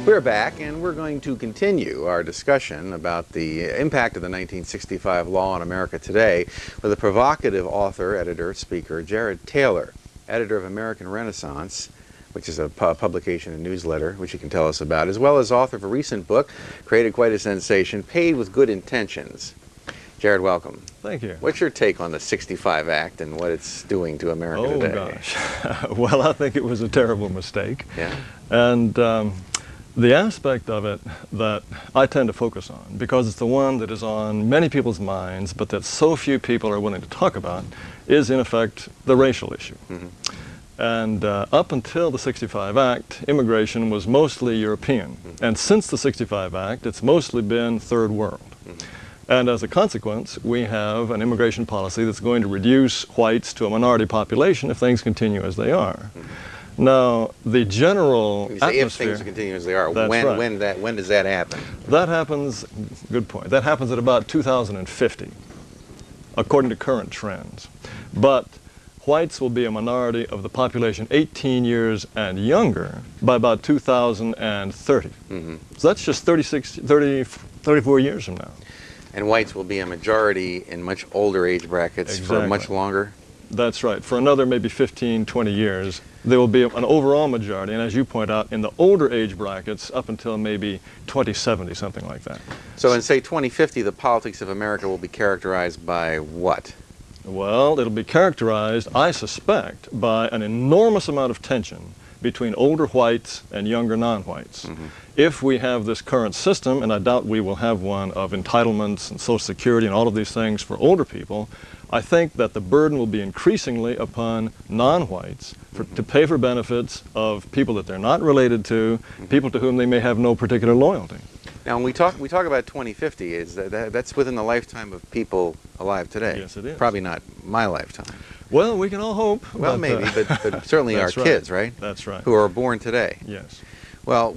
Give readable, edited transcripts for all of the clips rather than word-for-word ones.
We're back, and we're going to continue our discussion about the impact of the 1965 law on America today with a provocative author, editor, speaker, Jared Taylor, editor of American Renaissance, which is a publication and newsletter, which you can tell us about, as well as author of a recent book, created quite a sensation, Paid with Good Intentions. Jared, welcome. Thank you. What's your take on the 65 Act and what it's doing to America today? Oh, gosh. Well, I think it was a terrible mistake. Yeah. And the aspect of it that I tend to focus on, because it's the one that is on many people's minds, but that so few people are willing to talk about, is in effect the racial issue. Mm-hmm. And up until the 65 Act, immigration was mostly European. Mm-hmm. And since the 65 Act, it's mostly been third world. Mm-hmm. And as a consequence, we have an immigration policy that's going to reduce whites to a minority population if things continue as they are. Mm-hmm. Now, the general You say atmosphere... if things continue as they are, That's right. when does that happen? That happens, good point, that happens at about 2050, according to current trends. But whites will be a minority of the population 18 years and younger by about 2030. Mm-hmm. So that's just 34 years from now. And whites will be a majority in much older age brackets for much Exactly. longer? That's right. For another maybe 15, 20 years, there will be an overall majority, and as you point out, in the older age brackets up until maybe 2070, something like that. So in, say, 2050, the politics of America will be characterized by what? Well, it'll be characterized, I suspect, by an enormous amount of tension between older whites and younger non-whites. Mm-hmm. If we have this current system, and I doubt we will have one, of entitlements and Social Security and all of these things for older people, I think that the burden will be increasingly upon non-whites to pay for benefits of people that they're not related to, people to whom they may have no particular loyalty. Now, when we talk about 2050, that's within the lifetime of people alive today? Yes, it is. Probably not my lifetime. Well, we can all hope. Well, maybe, but certainly our That's right. kids, right? That's right. Who are born today. Yes. Well,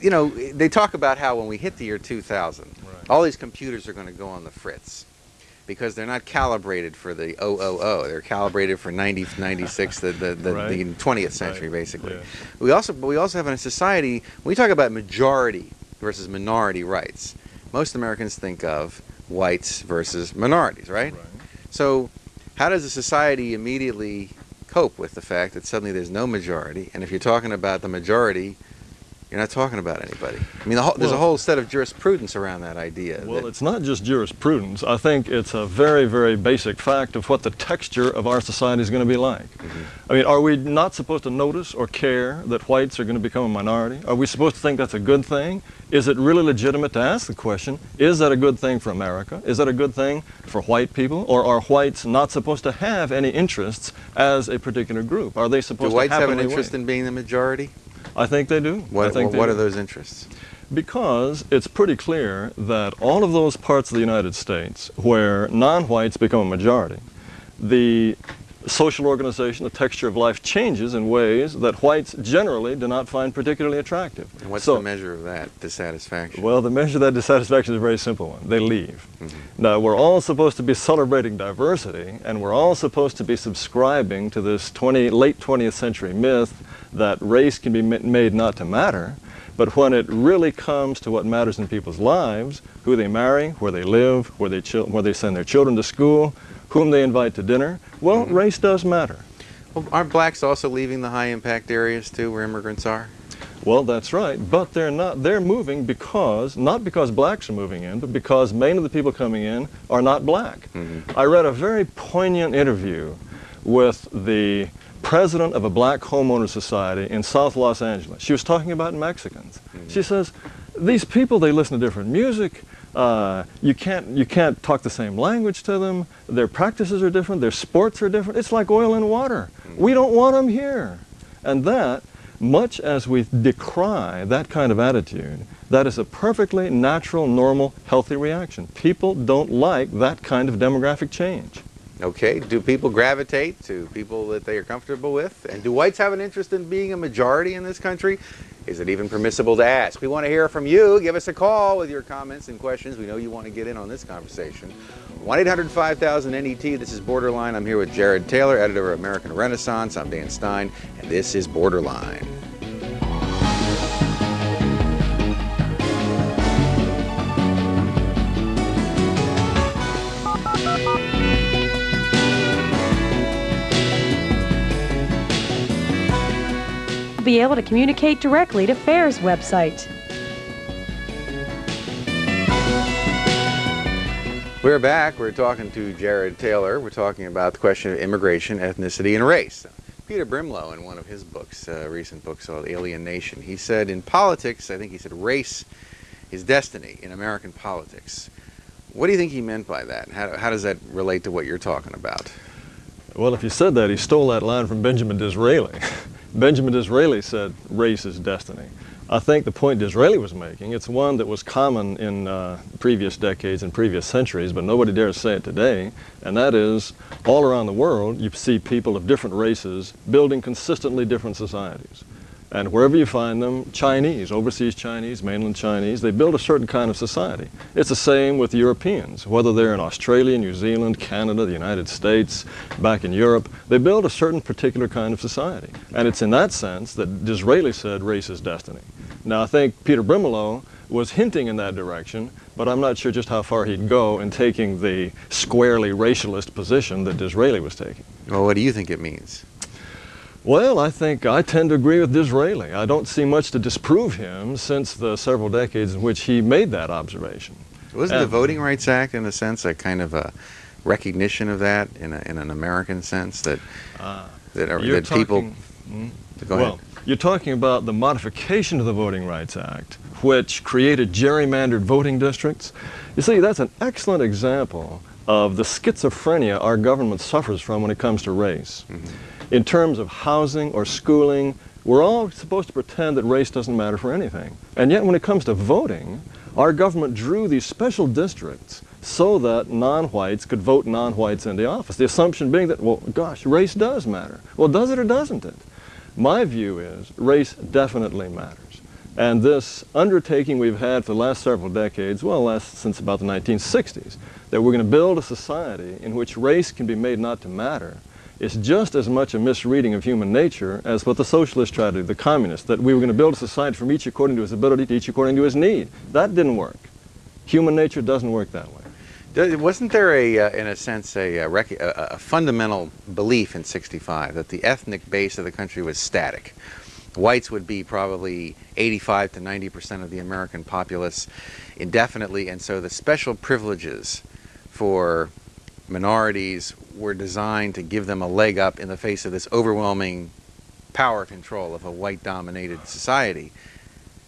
you know, they talk about how when we hit the year 2000, Right. all these computers are going to go on the fritz because they're not calibrated for the 000. They're calibrated for 96, the Right. 20th century, Right. basically. Yeah. We also have in a society, when we talk about majority versus minority rights, most Americans think of whites versus minorities, right? Right. So how does a society immediately cope with the fact that suddenly there's no majority, and if you're talking about the majority, you're not talking about anybody? I mean, there's a whole set of jurisprudence around that idea. Well, it's not just jurisprudence. I think it's a very, very basic fact of what the texture of our society is going to be like. Mm-hmm. I mean, are we not supposed to notice or care that whites are going to become a minority? Are we supposed to think that's a good thing? Is it really legitimate to ask the question, is that a good thing for America? Is that a good thing for white people? Or are whites not supposed to have any interests as a particular group? Are they supposed Do whites to have an happily interest wait? in being the majority? I think they do. What I think they are do. those interests? Because it's pretty clear that all of those parts of the United States where non-whites become a majority, the social organization, the texture of life changes in ways that whites generally do not find particularly attractive. And what's the measure of that dissatisfaction? Well, the measure of that dissatisfaction is a very simple one. They leave. Mm-hmm. Now, we're all supposed to be celebrating diversity, and we're all supposed to be subscribing to this late 20th century myth that race can be made not to matter. But when it really comes to what matters in people's lives, who they marry, where they live, where they send their children to school, whom they invite to dinner, well, race does matter. Well, aren't blacks also leaving the high-impact areas, too, where immigrants are? Well, that's right, but they're not. They're moving not because blacks are moving in, but because many of the people coming in are not black. Mm-hmm. I read a very poignant interview with the president of a black homeowners society in South Los Angeles. She was talking about Mexicans. Mm-hmm. She says, these people, they listen to different music. You can't talk the same language to them. Their practices are different. Their sports are different. It's like oil and water. Mm-hmm. We don't want them here. And that, much as we decry that kind of attitude, that is a perfectly natural, normal, healthy reaction. People don't like that kind of demographic change. Okay, do people gravitate to people that they are comfortable with? And do whites have an interest in being a majority in this country? Is it even permissible to ask? We want to hear from you. Give us a call with your comments and questions. We know you want to get in on this conversation. 1-800-5000-NET. This is Borderline. I'm here with Jared Taylor, editor of American Renaissance. I'm Dan Stein, and this is Borderline. will be able to communicate directly to FAIR's website. We're back. We're talking to Jared Taylor. We're talking about the question of immigration, ethnicity, and race. Peter Brimlow, in one of his books, recent books called Alien Nation, he said in politics, I think he said race is destiny in American politics. What do you think he meant by that? How does that relate to what you're talking about? Well, if he said that, he stole that line from Benjamin Disraeli. Benjamin Disraeli said race is destiny. I think the point Disraeli was making, it's one that was common in previous decades and previous centuries, but nobody dares say it today, and that is all around the world you see people of different races building consistently different societies. And wherever you find them, Chinese, overseas Chinese, mainland Chinese, they build a certain kind of society. It's the same with Europeans, whether they're in Australia, New Zealand, Canada, the United States, back in Europe, they build a certain particular kind of society. And it's in that sense that Disraeli said race is destiny. Now I think Peter Brimlow was hinting in that direction, but I'm not sure just how far he'd go in taking the squarely racialist position that Disraeli was taking. Well, what do you think it means? Well, I think I tend to agree with Disraeli. I don't see much to disprove him since the several decades in which he made that observation. Wasn't the Voting Rights Act, in a sense, a kind of a recognition of that in an American sense that people? Go ahead. You're talking about the modification to the Voting Rights Act, which created gerrymandered voting districts. You see, that's an excellent example of the schizophrenia our government suffers from when it comes to race. In terms of housing or schooling, we're all supposed to pretend that race doesn't matter for anything. And yet when it comes to voting, our government drew these special districts so that non-whites could vote non-whites into office. The assumption being that, well, gosh, race does matter. Well, does it or doesn't it? My view is race definitely matters. And this undertaking we've had for the last several decades, well, since about the 1960s, that we're going to build a society in which race can be made not to matter, is just as much a misreading of human nature as what the socialists tried to do, the communists, that we were going to build a society from each according to his ability to each according to his need. That didn't work. Human nature doesn't work that way. Wasn't there, in a sense, a fundamental belief in '65 that the ethnic base of the country was static? Whites would be probably 85 to 90% of the American populace indefinitely, and so the special privileges for minorities were designed to give them a leg up in the face of this overwhelming power control of a white-dominated society,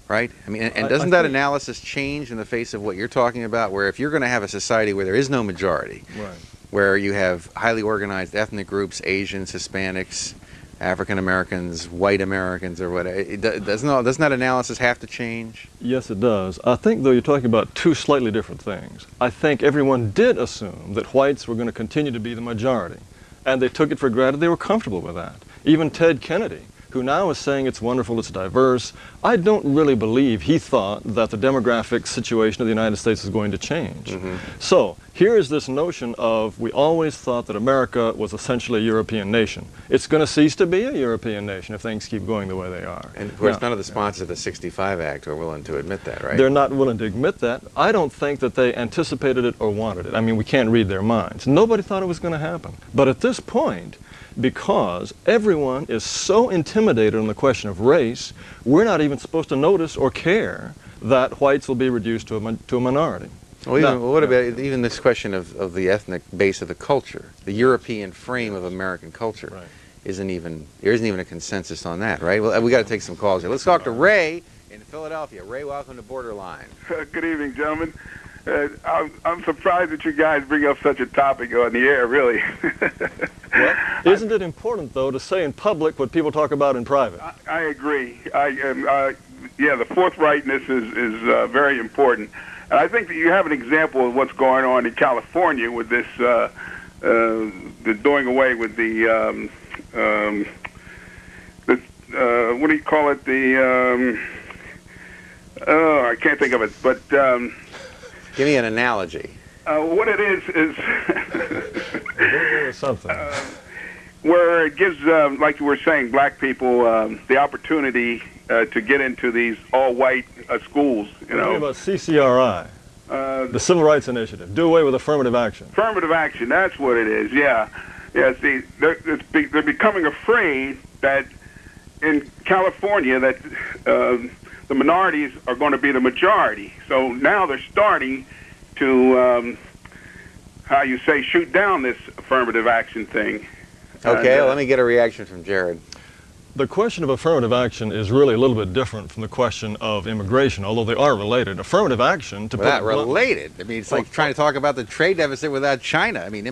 right? I mean, and doesn't that analysis change in the face of what you're talking about, where if you're going to have a society where there is no majority, right, where you have highly organized ethnic groups, Asians, Hispanics, African Americans, white Americans, or whatever, doesn't that analysis have to change? Yes, it does. I think, though, you're talking about two slightly different things. I think everyone did assume that whites were going to continue to be the majority, and they took it for granted. They were comfortable with that. Even Ted Kennedy, who now is saying it's wonderful, it's diverse, I don't really believe he thought that the demographic situation of the United States is going to change. So here is this notion of, we always thought that America was essentially a European nation. It's going to cease to be a European nation if things keep going the way they are. And of course, none of the sponsors of the '65 Act are willing to admit that, right? They're not willing to admit that. I don't think that they anticipated it or wanted it. I mean, we can't read their minds. Nobody thought it was going to happen. But at this point, because everyone is so intimidated on the question of race, we're not even supposed to notice or care that whites will be reduced to a minority. Well, what about even this question of the ethnic base of the culture? The European frame of American culture. Right. There isn't even a consensus on that, right? Well, we got to take some calls here. Let's talk to Ray in Philadelphia. Ray, welcome to Borderline. Good evening, gentlemen. I'm surprised that you guys bring up such a topic on the air, really. Well, isn't it important, though, to say in public what people talk about in private? I agree. Yeah, the forthrightness is very important. And I think that you have an example of what's going on in California with this, the doing away with the what do you call it? I can't think of it, but give me an analogy. What it is something where it gives, like you were saying, black people the opportunity to get into these all-white schools. You know, about CCRI, the Civil Rights Initiative. Do away with affirmative action. Affirmative action. That's what it is. Yeah, yeah. See, they're becoming afraid that in California that the minorities are going to be the majority. So now they're starting to, how you say, shoot down this affirmative action thing. Okay, And, let me get a reaction from Jared. The question of affirmative action is really a little bit different from the question of immigration, although they are related. Affirmative action, to Well, put that it bluntly- related. I mean, it's like trying to talk about the trade deficit without China. I mean,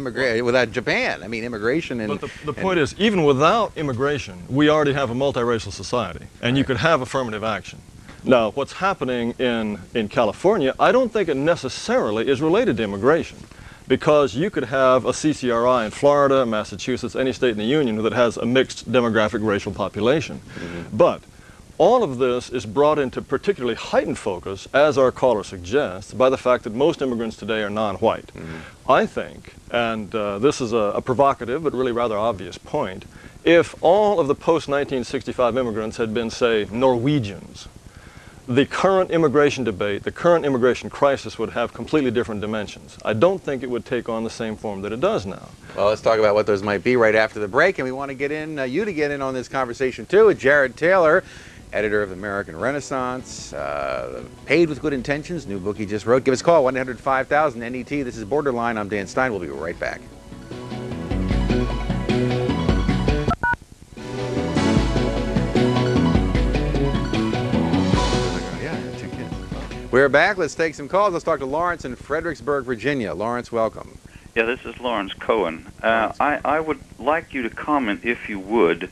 without Japan. I mean, immigration and. But the point is, even without immigration, we already have a multiracial society, and you could have affirmative action. Now, what's happening in California, I don't think it necessarily is related to immigration, because you could have a CCRI in Florida, Massachusetts, any state in the Union that has a mixed demographic racial population. But all of this is brought into particularly heightened focus, as our caller suggests, by the fact that most immigrants today are non-white. I think, and this is a provocative but really rather obvious point, if all of the post-1965 immigrants had been, say, Norwegians, the current immigration debate, the current immigration crisis would have completely different dimensions. I don't think it would take on the same form that it does now. Well, let's talk about what those might be right after the break, and we want to get in, you to get in on this conversation too, with Jared Taylor, editor of American Renaissance, Paid with Good Intentions, new book he just wrote. Give us a call, 1-800-5000-NET. This is Borderline. I'm Dan Stein. We'll be right back. We're back. Let's take some calls. Let's talk to Lawrence in Fredericksburg, Virginia. Lawrence, welcome. Yeah, this is Lawrence Cohen. I would like you to comment, if you would,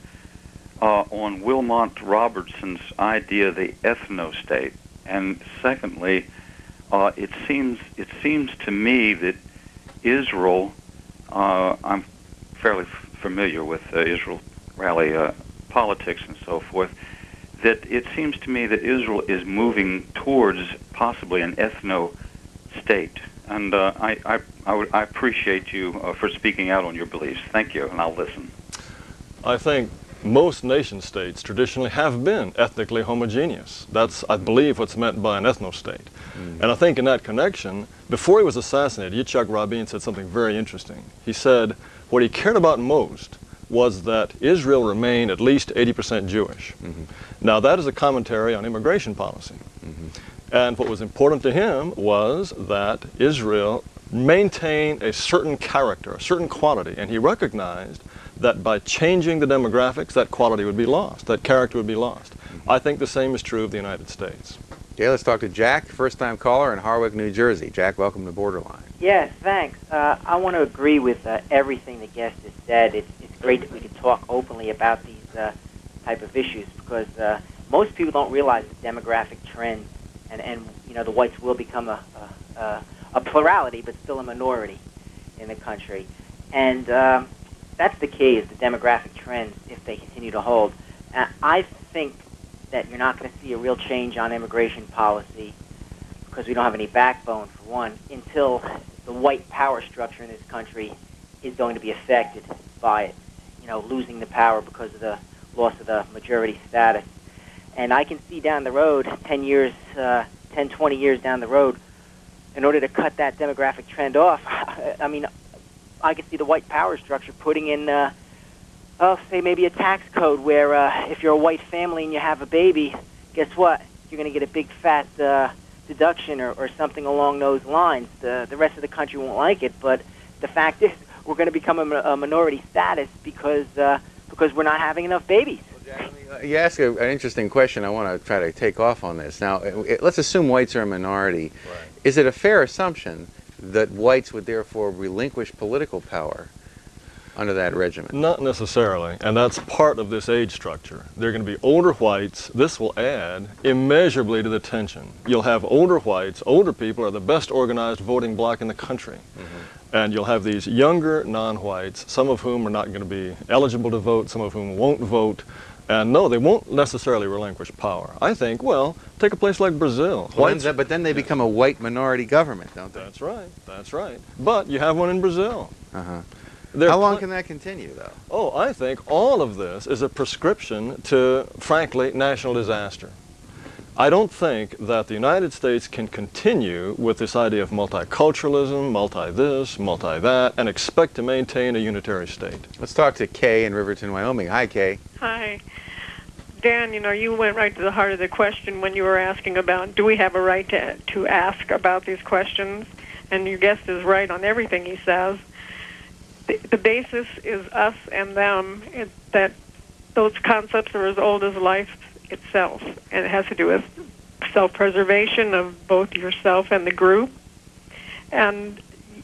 on Wilmot Robertson's idea of the ethno-state. And secondly, it seems to me that Israel, I'm fairly familiar with Israeli politics and so forth, that it seems to me that Israel is moving towards possibly an ethno-state. And I appreciate you for speaking out on your beliefs. Thank you, and I'll listen. I think most nation-states traditionally have been ethnically homogeneous. That's, I believe, what's meant by an ethno-state. And I think in that connection, before he was assassinated, Yitzhak Rabin said something very interesting. He said what he cared about most was that Israel remain at least 80% Jewish. Now that is a commentary on immigration policy. And what was important to him was that Israel maintain a certain character, a certain quality, and he recognized that by changing the demographics, that quality would be lost, that character would be lost. I think the same is true of the United States. Okay, let's talk to Jack, first-time caller in Harwick, New Jersey. Jack, welcome to Borderline. Yes, thanks. I want to agree with everything the guest has said. It's great that we can talk openly about these type of issues, because most people don't realize the demographic trends, and you know, the whites will become a plurality, but still a minority in the country. And that's the key, is the demographic trends, if they continue to hold. I think that you're not going to see a real change on immigration policy, because we don't have any backbone, for one, until the white power structure in this country is going to be affected by it, you know, losing the power because of the loss of the majority status. And I can see down the road, 10, 20 years down the road, in order to cut that demographic trend off, I mean, I could see the white power structure putting in, say maybe a tax code where if you're a white family and you have a baby, guess what? You're going to get a big fat deduction or something along those lines. The rest of the country won't like it, but the fact is we're going to become a minority status because we're not having enough babies. You ask an interesting question. I want to try to take off on this. Now, let's assume whites are a minority. Right. Is it a fair assumption that whites would therefore relinquish political power under that regimen? Not necessarily, and that's part of this age structure. There are going to be older whites. This will add immeasurably to the tension. You'll have older whites. Older people are the best organized voting bloc in the country. And you'll have these younger non-whites, some of whom are not going to be eligible to vote, some of whom won't vote. And no, they won't necessarily relinquish power. I think, well, take a place like Brazil. But then they become a white minority government, don't they? That's right, that's right. But you have one in Brazil. How long can that continue, though? Oh, I think all of this is a prescription to, frankly, national disaster. I don't think that the United States can continue with this idea of multiculturalism, multi-this, multi-that, and expect to maintain a unitary state. Let's talk to Kay in Riverton, Wyoming. Hi, Kay. Hi. Dan, you went right to the heart of the question when you were asking about, do we have a right to ask about these questions? And your guest is right on everything he says. The basis is us and them, that those concepts are as old as life itself, and it has to do with self-preservation of both yourself and the group. And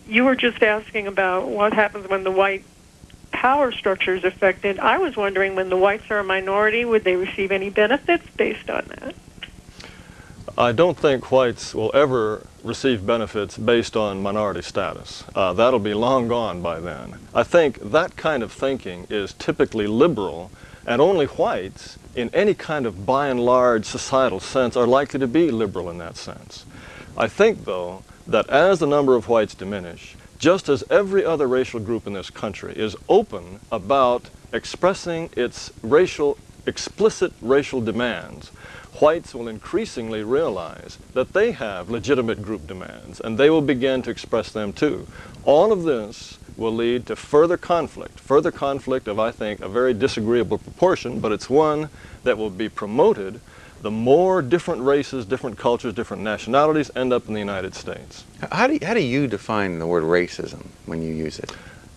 you were just asking about what happens when the white power structure is affected. I was wondering, when the whites are a minority, would they receive any benefits based on that? I don't think whites will ever receive benefits based on minority status. That'll be long gone by then. I think that kind of thinking is typically liberal, and only whites, in any kind of by and large societal sense, are likely to be liberal in that sense. I think, though, that as the number of whites diminish, just as every other racial group in this country is open about expressing its explicit racial demands, whites will increasingly realize that they have legitimate group demands, and they will begin to express them too. All of this will lead to further conflict of, I think, a very disagreeable proportion, but it's one that will be promoted the more different races, different cultures, different nationalities end up in the United States. How do you define the word racism when you use it?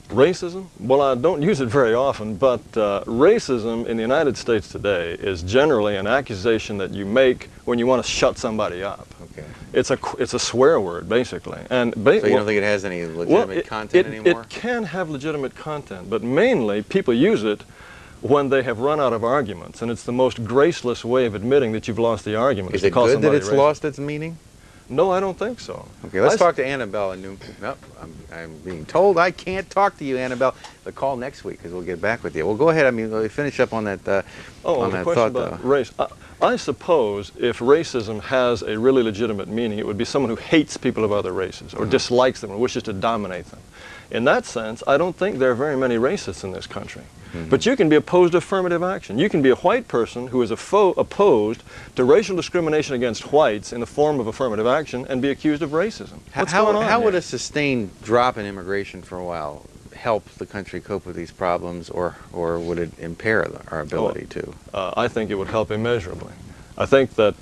Racism? Well, I don't use it very often, but racism in the United States today is generally an accusation that you make when you want to shut somebody up. Okay. It's a swear word, basically. And so you don't think it has any legitimate content anymore? It can have legitimate content, but mainly people use it when they have run out of arguments, and it's the most graceless way of admitting that you've lost the argument. Is it good that it's lost its meaning? No, I don't think so. Okay, let's talk to Annabelle in New. No, I'm being told I can't talk to you, Annabelle. The call next week, because we'll get back with you. Well, go ahead. Let me finish up on that. On that question thought, about race. I suppose if racism has a really legitimate meaning, it would be someone who hates people of other races or dislikes them or wishes to dominate them. In that sense, I don't think there are very many racists in this country. But you can be opposed to affirmative action. You can be a white person who is opposed to racial discrimination against whites in the form of affirmative action and be accused of racism. What's going on How here? would a sustained drop in immigration for a while help the country cope with these problems, or would it impair our ability to? I think it would help immeasurably. I think that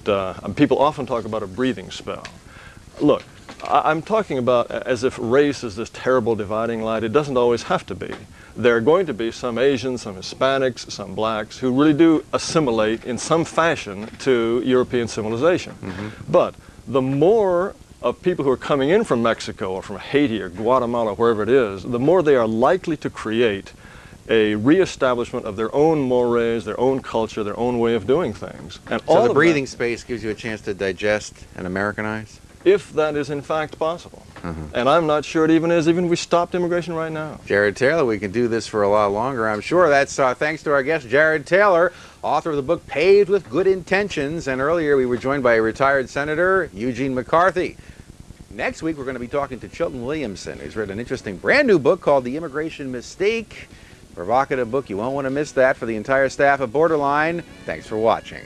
people often talk about a breathing spell. Look, I'm talking about as if race is this terrible dividing line. It doesn't always have to be. There are going to be some Asians, some Hispanics, some blacks who really do assimilate in some fashion to European civilization. But the more of people who are coming in from Mexico or from Haiti or Guatemala, wherever it is, the more they are likely to create a reestablishment of their own mores, their own culture, their own way of doing things. And So all the of breathing that, space gives you a chance to digest and Americanize? if that is in fact possible. And I'm not sure it even is, even if we stopped immigration right now. Jared Taylor, we can do this for a lot longer, I'm sure. That's thanks to our guest, Jared Taylor, author of the book Paved with Good Intentions. And earlier we were joined by a retired Senator, Eugene McCarthy. Next week we're going to be talking to Chilton Williamson, who's written an interesting brand new book called The Immigration Mistake. Provocative book. You won't want to miss that. For the entire staff of Borderline, thanks for watching.